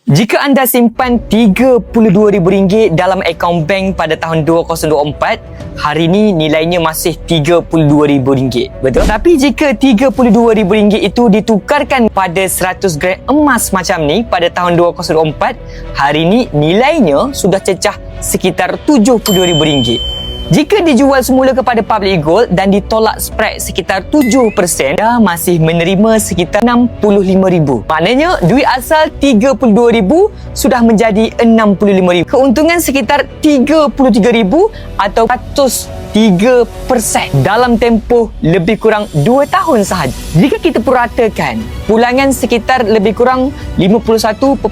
Jika anda simpan RM32,000 dalam akaun bank pada tahun 2024, hari ini nilainya masih RM32,000. Betul? Tapi jika RM32,000 itu ditukarkan pada 100 gram emas macam ni pada tahun 2024, hari ini nilainya sudah cecah sekitar RM72,000. Jika dijual semula kepada public gold dan ditolak spread sekitar 7%, dah masih menerima sekitar RM65,000. Maknanya duit asal RM32,000 sudah menjadi RM65,000. Keuntungan sekitar RM33,000 atau 103% dalam tempoh lebih kurang 2 tahun sahaja. Jika kita puratakan, pulangan sekitar lebih kurang 51.5%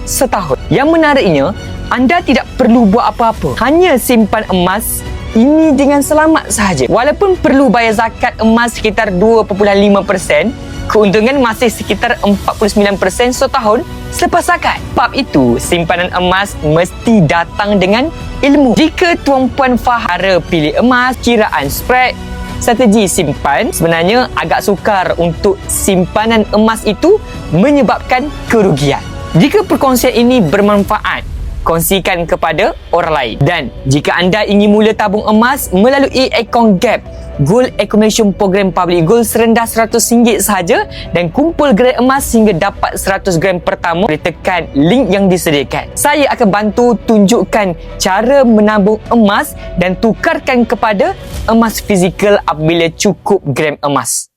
setahun. Yang menariknya, anda tidak perlu buat apa-apa. Hanya simpan emas ini dengan selamat sahaja. Walaupun perlu bayar zakat emas sekitar 2.5%, keuntungan masih sekitar 49% setahun selepas zakat. Sebab itu, simpanan emas mesti datang dengan ilmu. Jika tuan-puan faham pilih emas, kiraan spread, strategi simpan, sebenarnya agak sukar untuk simpanan emas itu menyebabkan kerugian. Jika perkongsian ini bermanfaat, kongsikan kepada orang lain. Dan jika anda ingin mula tabung emas melalui akaun GAP Gold Accumulation Program Public Gold serendah RM100 sahaja dan kumpul grade emas hingga dapat 100 gram pertama, boleh tekan link yang disediakan. Saya akan bantu tunjukkan cara menabung emas dan tukarkan kepada emas fizikal apabila cukup gram emas.